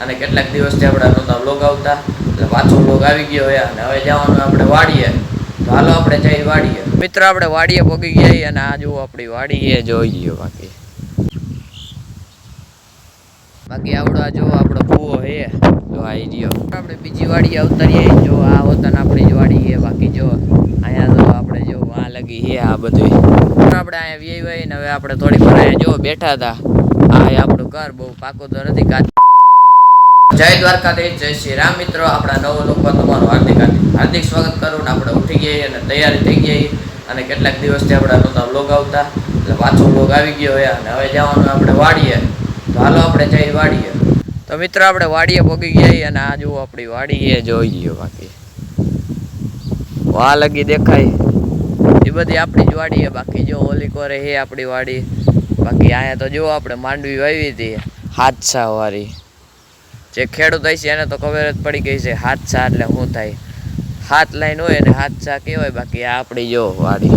અને કેટલાક દિવસથી આપણે નહોતા વ્લોગ આવતા, એટલે પાછો વ્લોગ આવી ગયો હોય અને હવે જવાનું આપણે વાડીએ. તો હાલો આપણે જઈ વાડીએ. મિત્ર આપણે વાડીએ પગી ગયા અને આ જુઓ આપણી વાડીએ જોઈ ગયો. બાકી આવડો જો આપણો કૂવો હે તો આવી ગયો. આપણે બીજી વાડી અવતરીએ જો આ વતન આપણી જ વાડી છે. બાકી જો અહીંયા તો આપણે જો આ લગી છે આ બધું આપણે અહીંયા વી વઈ ને હવે આપણે થોડી વાર અહીંયા જો બેઠા હતા. આ આપણું ઘર બહુ પાકું તો નથી. જય દ્વારકાધીશ, જય શ્રી રામ. મિત્રો આપણા નવો લોકો તમારું હાર્દિક સ્વાગત કરું ને આપણે ઉઠી ગયા અને તૈયારી થઈ ગઈ અને કેટલાક દિવસથી આપણે નહોતા વ્લોગ આવતા, એટલે પાછો વ્લોગ આવી ગયો હોય અને હવે જવાનું આપણે વાડીએ. તો હાલો આપણે જઈ વાડીએ. તો મિત્રો આપણે વાડીએ પગી ગયા અને આ જુઓ આપણી વાડી એ જોઈ ગયો. બાકી વાહ લગી દેખાય એ બધી આપણી જ વાડી છે. બાકી જો ઓલી કોરે હે આપણી વાડી. બાકી અહીંયા તો જો આપણે માંડવી વાવી હતી હાથસા વાળી. જે ખેડૂત હોય છે એને તો ખબર જ પડી ગઈ છે હાથસા એટલે શું થાય. હાથ લાઈન હોય ને હાથસા કહેવાય. બાકી આ આપણી જો વાડી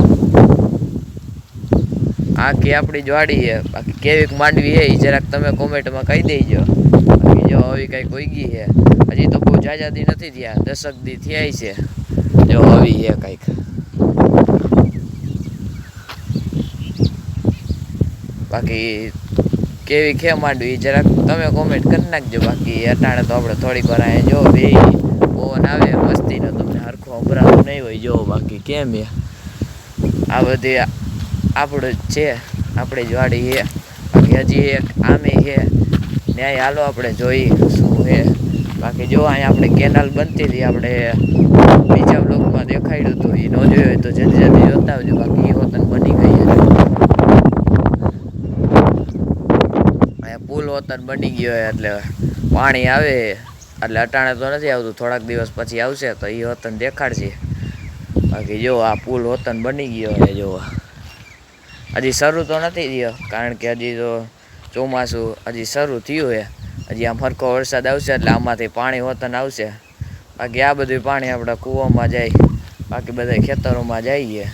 આખી આપણી જ વાડી છે. બાકી કેવીક માંડવી છે એ જરાક તમે કોમેન્ટમાં કહી દેજો. બાકી જો હવે કંઈક ઉગી છે. હજી તો બહુ જાજાદી નથી થયા, 10 દી થયા છે. જો આવી છે કંઈક. બાકી કેવી ખે માંડવી જરાક તમે કોમેન્ટ કરી નાખજો. બાકી અટાણે તો આપણે થોડીક વાર અહીંયા જો બે પવન આવે મસ્તીનો તમને હરખો સંભળાતું નહીં હોય. જો બાકી કેમ છે આ બધી આપણું જ છે, આપણી જ વાડી છે. બાકી હજી એક આમે છે ન્યાય હાલો આપણે જોઈ શું છે. બાકી જો અહીંયા આપણે કેનાલ બનતી હતી, આપણે બીજા બ્લોગમાં દેખાડ્યું હતું. એ ન જોયું હોય તો જલ્દી જલ્દી જોતા આવજો. બાકી એ વતન બની ગઈ છે. પુલ વતન બની ગયો હોય એટલે પાણી આવે એટલે અટાણે તો નથી આવતું, થોડાક દિવસ પછી આવશે તો એ વતન દેખાડશે. બાકી જો આ પુલ વતન બની ગયો હોય. જો હજી શરૂ તો નથી થયો કારણ કે હજી તો ચોમાસું હજી શરૂ થયું છે. હજી આમ હરખો વરસાદ આવશે એટલે આમાંથી પાણી વતન આવશે. બાકી આ બધું પાણી આપણા કૂવામાં જાય, બાકી બધા ખેતરોમાં જઈએ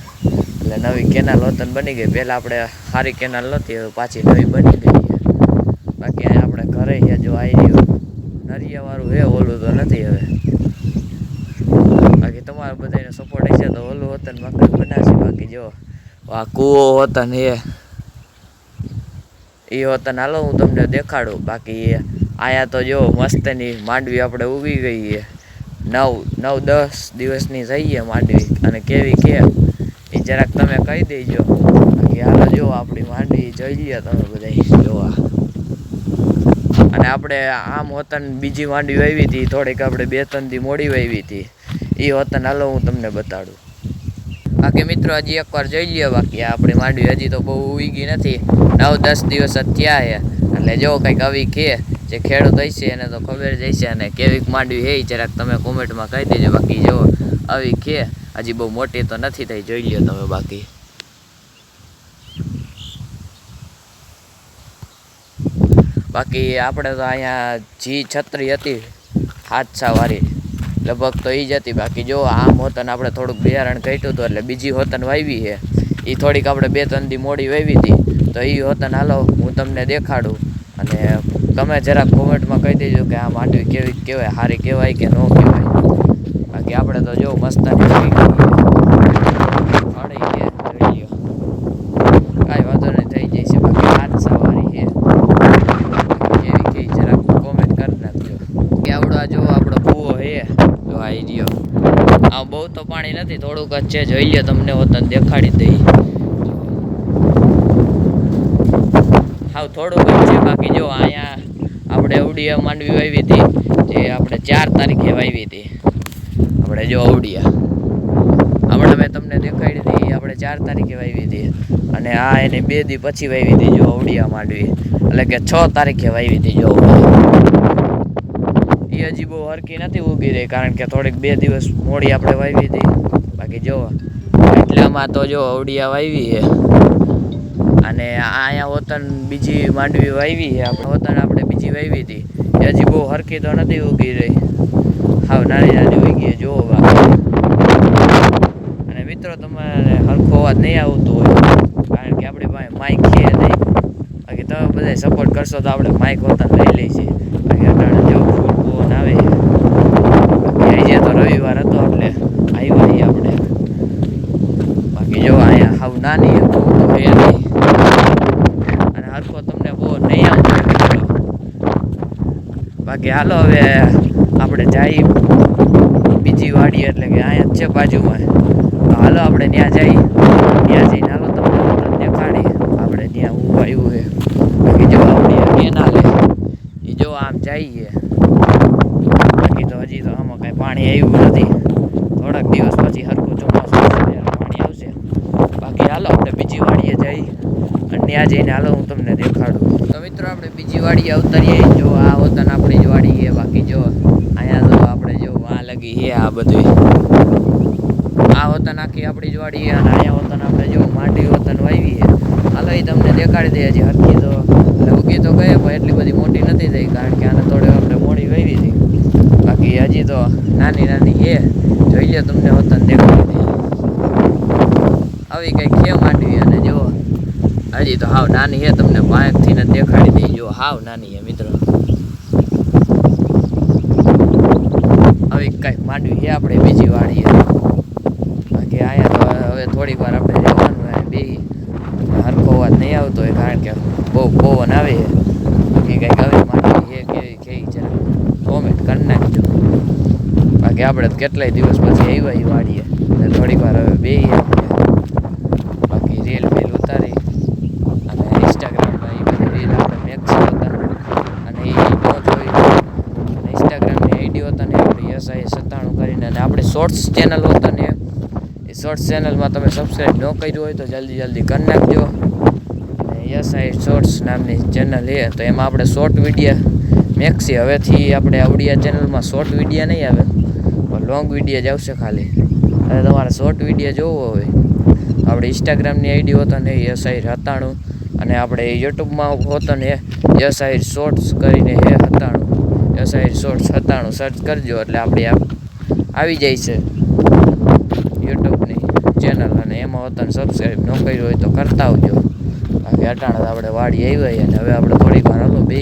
એટલે નવી કેનાલ વતન બની ગઈ. પહેલાં આપણે સારી કેનાલ નહોતી, હવે પાછી નવી બની ગઈ. બાકી અહીંયા આપણે ઘરે છે જો આવી રહ્યું નરિયાવાળું છે, ઓલું તો નથી હવે. બાકી તમારો બધાનો સપોર્ટ હશે તો ઓલું વતન બાકી બનાવશે. બાકી જો આ કૂવો વતન છે એ વતન હાલો હું તમને દેખાડું. બાકી અહીંયા તો જો મસ્તની માંડવી આપણે ઉગી ગઈ છે. 9-10 દિવસની થઈ છે માંડવી અને કેવી કે એ જરાક તમે કહી દેજો. બાકી હાલો જો આપણી માંડવી જોઈ લ્યો તમે બધા જોવા. અને આપણે આમ વતન બીજી માંડવી વાવી હતી થોડીક આપણે 2-3 દી મોડી વાવી હતી. એ વતન હાલો હું તમને બતાડું. બાકી મિત્રો હજી એકવાર જોઈ લ્યો. બાકી આપણી માંડવી હજી તો બહુ ઉગી નથી, 9-10 દિવસ જ થયા છે. એટલે જો કંઈક આવી કે જે ખેડૂત હશે એને તો ખબર જ હશે. અને કેવીક માંડવી છે જરાક તમે કોમેન્ટમાં કહી દેજો. બાકી જો આવી કે હજી બહુ મોટી તો નથી થઈ, જોઈ લ્યો તમે. બાકી આપણે તો અહીંયા જી છત્રી હતી હાથસા વાળી લગભગ તો એ જ હતી. બાકી જો આમ હોતન આપણે થોડુંક બિયારણ કાઢ્યું હતું એટલે બીજી હોતન વાવી છે. એ થોડીક આપણે 2-3 દી મોડી વાવી હતી તો એ હોતન હાલો હું તમને દેખાડું. અને તમે જરાક કોમેન્ટમાં કહી દેજો કે આ માંડવી કેવી કહેવાય, સારી કહેવાય કે ન કહેવાય. બાકી આપણે તો જો મસ્તાની કાંઈ વાંધો નહીં થઈ જશે. બાકી હાથસા વાળી છે કેવી કે જરાક કોમેન્ટ કરી નાખજો. કે આવડો જો આપણો કૂવો છે તો આવી ગયો. આ બહુ તો પાણી નથી, થોડુંક જ છે. જોઈ લ્યો તમને વતન દેખાડી દઈ. હાવ થોડુંક જ છે. બાકી જો અહીંયા આપણે અવડિયા માંડવી વાવી હતી જે આપણે 4 તારીખે વાવી હતી. આપણે જો અવડિયા હમણાં મેં તમને દેખાડી હતી આપણે 4 તારીખે વાવી હતી. અને આ એને 2 દી પછી વાવી હતી જો અવડિયા માંડવી, એટલે કે 6 તારીખે વાવી હતી. જો એ હજી બહુ હરકી નથી ઉગી રહી કારણ કે થોડીક 2 દિવસ મોડી આપણે વાવી હતી. બાકી જો એટલામાં તો જો અવડિયા વાવી છે. અને અહીંયા વતન બીજી માંડવી વાવી છે. વતન આપણે બીજી વાવી હતી એ હજી બહુ હરકી તો નથી ઉગી રહી, હાવ નાની નાની ઉગી જોવો. અને મિત્રો તમારે હરખો અવાજ નહીં આવતો હોય કારણ કે આપણી પાસે માઇક છે નહીં. બાકી તમે બધા સપોર્ટ કરશો તો આપણે માઇક વતન લઈ લઈએ છીએ. બાકી અટાણે જો બાકી હાલો હવે આપણે જઈ બીજી વાડી, એટલે કે અહીંયા જ છે બાજુમાં. તો હાલો આપણે ત્યાં જઈને હાલો તમને દેખાડી આપણે ત્યાં ઊભું આવ્યું છે. બાકી જો આપણી કેનાલે એ જો આમ જઈએ, બાકી તો હજી તો આમાં કાંઈ પાણી આવ્યું નથી. થોડાક દિવસ પછી હરખું ચોમાસું આવશે ત્યારે પાણી આવશે. બાકી હાલો આપણે બીજી વાડીએ જઈ અને ત્યાં જઈને હાલો હું તમને દેખાડું. તો મિત્રો આપણે બીજી વાડીએ અવતરીએ. જો આ વતન આપણી જ વાડી છે. બાકી જો અહીંયા તો આપણે જો આ લગી છે આ બધું, આ વતન આખી આપણી જ વાડી છે. અને અહીંયા વતન આપણે જો માંડી વતન વાવી છે. હાલો એ તમને દેખાડી દઈએ. હજી હરખી તો ઉગી તો ગઈ પણ એટલી બધી મોટી નથી થઈ, કારણ કે આને થોડી આપણે મોડી વાવી હતી. બાકી હજી તો નાની નાની છે. જોઈ લો તમને વતન દેખાડી દઈએ. આવી કંઈક છે માંડવી. અને જો હજી તો હાવ નાની છે, તમને પાંચથી ને દેખાડી દઈએ. જો હાવ નાની છે મિત્રો. આવી કંઈક માંડવી છે આપણે બીજી વાડીએ. બાકી અહીંયા તો હવે થોડીક વાર આપણે રહેવાનું હોય બે હરખો અવાજ નહીં આવતો હોય, કારણ કે બહુ પવન આવે છે. બાકી કંઈક આવી માંડવી છે કેવી કેવી જરા કોમેન્ટ કરી નાખજો. બાકી આપણે કેટલાય દિવસ પછી આવ્યા એ વાડીએ, એટલે થોડીક વાર હવે બે આપણે બાકી રીલ ફીલ ઉતારી અને ઇન્સ્ટાગ્રામમાં એ બધી રીલ આપણે મેક્સી હતા અને એ ન જોઈ. ઇન્સ્ટાગ્રામની આઈડી હતા ને આપણી SI 97 કરીને, અને આપણે શોર્ટ્સ ચેનલ હતા ને એ શોર્ટ્સ ચેનલમાં તમે સબસ્ક્રાઈબ ન કર્યું હોય તો જલ્દી કરી નાખજો. અને SI શોર્ટ્સ નામની ચેનલ છે, તો એમાં આપણે શોર્ટ વિડીયો મેક્સી હવેથી આપણે આવડિયા ચેનલમાં શોર્ટ વિડીયો નહીં આવે પણ લોંગ વિડીયો જ આવશે ખાલી. અને તમારે શોર્ટ વિડીયો જોવો હોય આપણે ઇન્સ્ટાગ્રામની આઈડી હોતા ને SI 97, અને આપણે યુટ્યુબમાં હોતો ને SI શોર્ટ્સ કરીને હે 97, SI શોર્ટ્સ 97 સર્ચ કરજો એટલે આપણે આવી જાય છે યુટ્યુબની ચેનલ. અને એમાં હોતાને સબસ્ક્રાઈબ ન કર્યું હોય તો કરતા આવજો. બાકી અટાણે આપણે વાડી આવી અને હવે આપણે થોડીક વાર હાલો બે.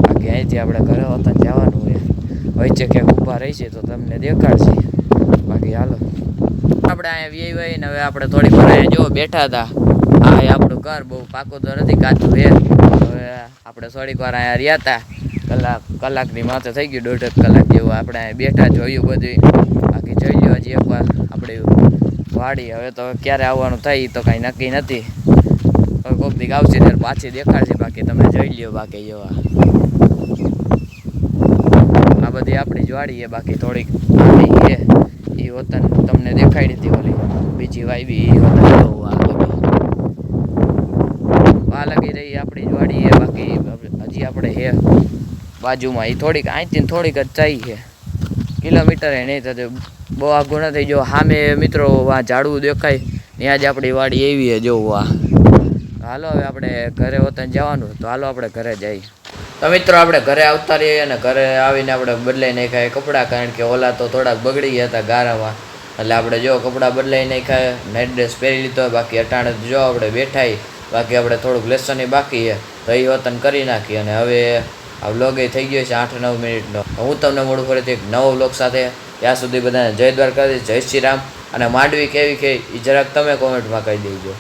બાકી અહીંથી આપણે ઘરે હોતા જવાનું હોય, વચ્ચે ક્યાંક ઊભા રહીશે તો તમને દેખાડશે. બાકી હાલો આપણે અહીંયા વી ને હવે આપણે થોડીક વાર અહીંયા જો બેઠા હતા. આ આપણું ઘર બહુ પાકું તો નથી, કાચું છે. હવે આપણે થોડીક વાર અહીંયા રહ્યા હતા, કલાકની માથે થઈ ગયું, 1.5 કલાક જેવું આપણે અહીંયા બેઠા જોયું બધું. બાકી જોઈ લો હજી એકવાર આપણે વાડી. હવે તો ક્યારે આવવાનું થાય તો કાંઈ નક્કી નથી, કોઈક દીક આવશે ત્યારે પાછી દેખાડશે. બાકી તમે જોઈ લ્યો. બાકી જોવા આ બધી આપણી જ વાડી છે. બાકી થોડીક આડી છે એ વતન તમને દેખાડી હતી ઓલી બીજી વાવી એ વતન આ લગી રહી આપણી જ વાડી છે. બાકી હજી આપણે છે બાજુમાં એ થોડીક અહીંથી થોડીક જ ચાઈ છે, કિલોમીટર એ નહીં થતું, બહુ આઘું નથી. જો સામે મિત્રો આ ઝાડવું દેખાય ત્યાં જ આપણી વાડી એવી છે. જોવું આ હાલો હવે આપણે ઘરે વતન જવાનું, તો હાલો આપણે ઘરે જઈએ. તો મિત્રો આપણે ઘરે આવતા રહીએ અને ઘરે આવીને આપણે બદલાઈ નાખાય કપડાં, કારણ કે ઓલા તો થોડાક બગડી ગયા હતા ગારામાં, એટલે આપણે જો કપડાં બદલાઈ નાખાય, નાઇટ ડ્રેસ પહેરી લીધો. બાકી અટાણે જો આપણે બેઠાય, બાકી આપણે થોડુંક લેસન બાકી છે તો એ વતન કરી નાખીએ. અને હવે આ વ્લોગ એ થઈ ગયો છે 8-9 મિનિટનો. હું તમને મળું ફરીથી એક નવો વ્લોગ સાથે. ત્યાં સુધી બધાને જય દ્વારકાધીશ, જય શ્રી રામ. અને માંડવી કેવી કે એ જરાક તમે કોમેન્ટમાં કહી દેજો.